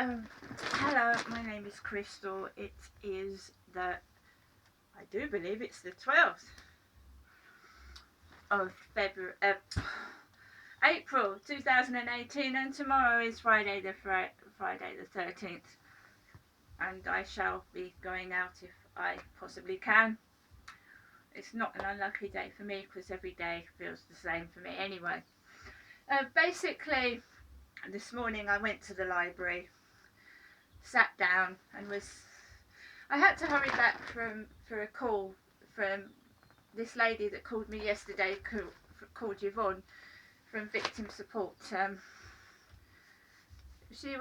Hello, my name is Crystal. It is I do believe it's the 12th of February, April 2018, and tomorrow is Friday the 13th, and I shall be going out if I possibly can. It's not an unlucky day for me because every day feels the same for me anyway. Basically, this morning I went to the library, sat down, and I had to hurry back for a call from this lady that called me yesterday, called Yvonne from Victim Support. She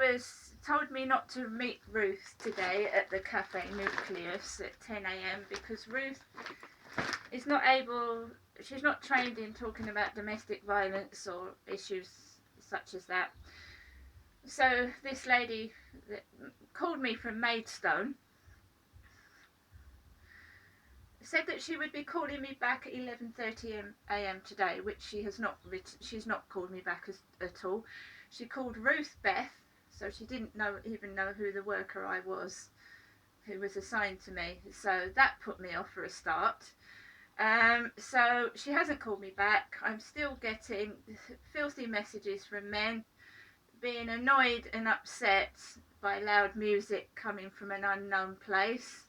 told me not to meet Ruth today at the Cafe Nucleus at 10 a.m. because Ruth is not able, she's not trained in talking about domestic violence or issues such as that. So this lady that called me from Maidstone said that she would be calling me back at 11:30 a.m. today, which she's not called me back at all. She called Ruth Beth, so she didn't even know who the worker I was, who was assigned to me. So that put me off for a start. So she hasn't called me back. I'm still getting filthy messages from men, being annoyed and upset by loud music coming from an unknown place.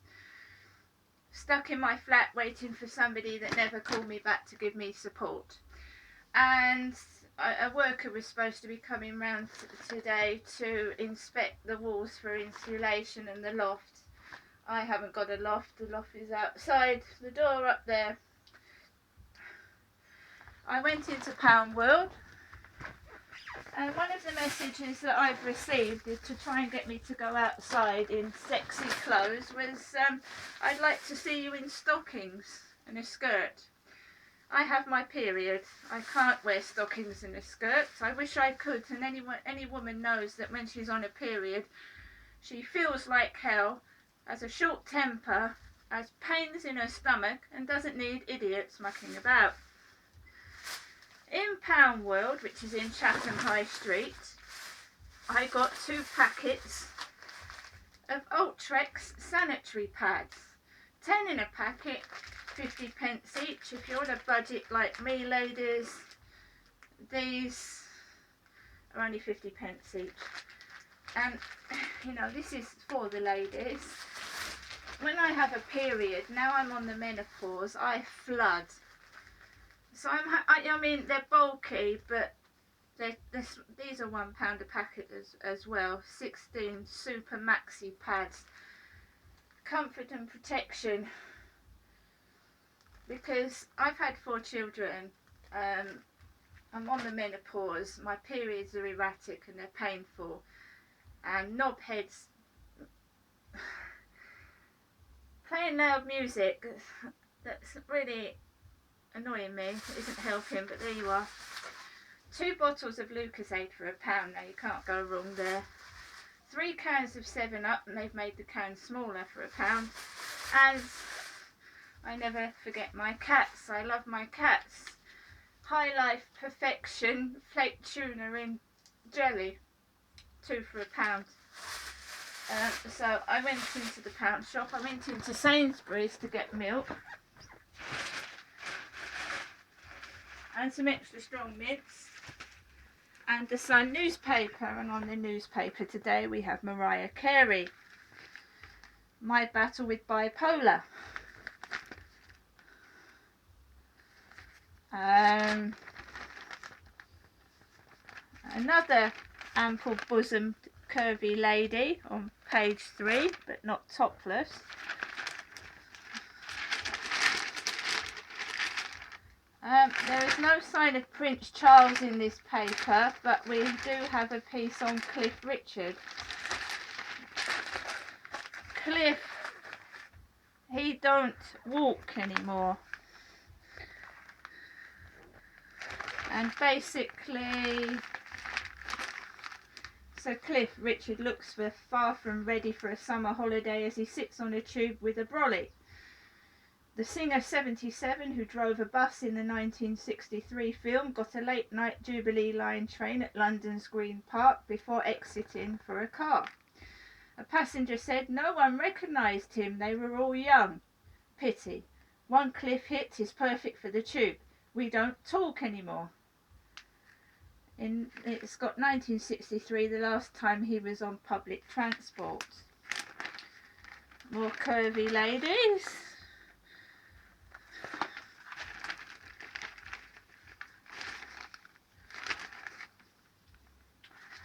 Stuck in my flat waiting for somebody that never called me back to give me support. And a worker was supposed to be coming round today to inspect the walls for insulation and the loft. I haven't got a loft. The loft is outside, the door up there. I went into Pound World, and one of the messages that I've received is to try and get me to go outside in sexy clothes was, I'd like to see you in stockings and a skirt. I have my period. I can't wear stockings and a skirt. I wish I could, and any woman knows that when she's on a period, she feels like hell, has a short temper, has pains in her stomach, and doesn't need idiots mucking about. In Pound World, which is in Chatham High Street, I got 2 packets of Ultrex sanitary pads. 10 in a packet, 50p each. If you're on a budget like me, ladies, these are only 50p each. And, you know, this is for the ladies. When I have a period, now I'm on the menopause, I flood. So I mean, they're bulky, but these are £1 a packet as well. 16 super maxi pads. Comfort and protection. Because I've had 4 children. I'm on the menopause. My periods are erratic and they're painful. And knobheads playing loud music that's really annoying me. It isn't helping, but there you are. 2 bottles of Lucozade for £1. Now you can't go wrong there. 3 cans of 7-Up, and they've made the can smaller for £1. And I never forget my cats. I love my cats. High Life Perfection flake tuna in jelly, 2 for £1. So I went into the pound shop. I went into Sainsbury's to get milk and some extra strong mints and the Sun newspaper. And on the newspaper today we have Mariah Carey, My Battle with Bipolar. Another ample bosomed curvy lady on page 3, but not topless. There is no sign of Prince Charles in this paper, but we do have a piece on Cliff Richard. Cliff, he don't walk anymore. And basically, so Cliff Richard looks far from ready for a summer holiday as he sits on a tube with a brolly. The singer 77, who drove a bus in the 1963 film, got a late night Jubilee line train at London's Green Park before exiting for a car. A passenger said no one recognised him, they were all young. Pity. One cliff hit is perfect for the tube. We don't talk anymore. It's got 1963, the last time he was on public transport. More curvy ladies.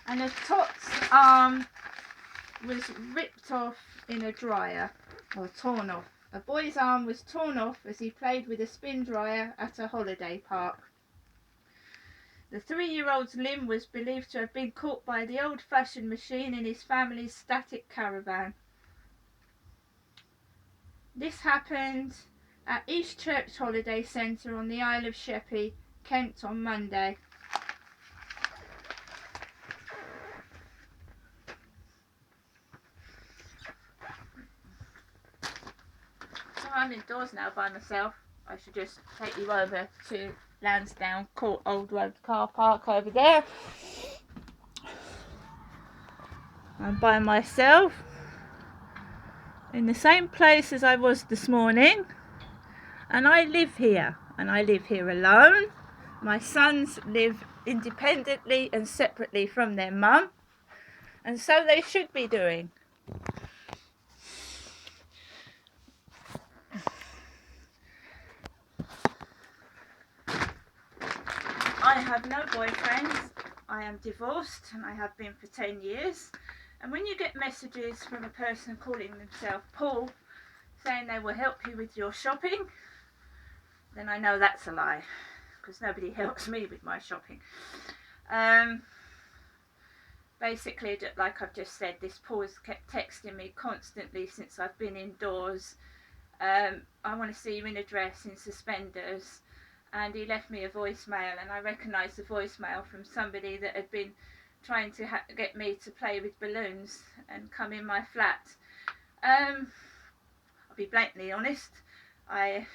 And a tot's arm was ripped off in a dryer, or torn off. A boy's arm was torn off as he played with a spin dryer at a holiday park. The 3-year-old's limb was believed to have been caught by the old-fashioned machine in his family's static caravan. This happened at East Church Holiday Centre on the Isle of Sheppey, Kent, on Monday. So I'm indoors now by myself. I should just take you over to Lansdowne Court Old Road car park over there. I'm by myself in the same place as I was this morning, and I live here, and I live here alone. My sons live independently and separately from their mum, and so they should be doing. I have no boyfriends. I am divorced, and I have been for 10 years. And when you get messages from a person calling themselves Paul saying they will help you with your shopping, then I know that's a lie, because nobody helps me with my shopping. Basically, like I've just said, this Paul has kept texting me constantly since I've been indoors. I want to see you in a dress, in suspenders. And he left me a voicemail, and I recognised the voicemail from somebody that had been trying to get me to play with balloons and come in my flat. I'll be blatantly honest. I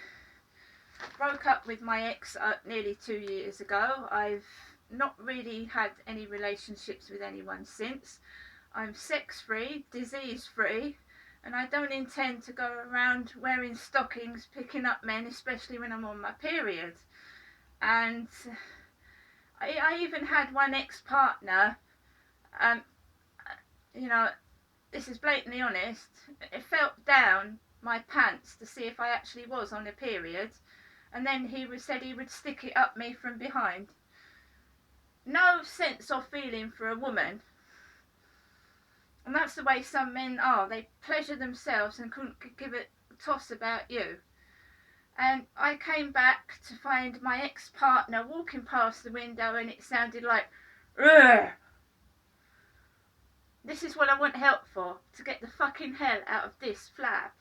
broke up with my ex nearly 2 years ago. I've not really had any relationships with anyone since. I'm sex free, disease free, and I don't intend to go around wearing stockings picking up men, especially when I'm on my period. And I even had one ex-partner, you know, this is blatantly honest, it felt down my pants to see if I actually was on a period, and then he said he would stick it up me from behind. No sense of feeling for a woman. And that's the way some men are. They pleasure themselves and couldn't give a toss about you. And I came back to find my ex-partner walking past the window, and it sounded like, ugh. This is what I want help for, to get the fucking hell out of this flat.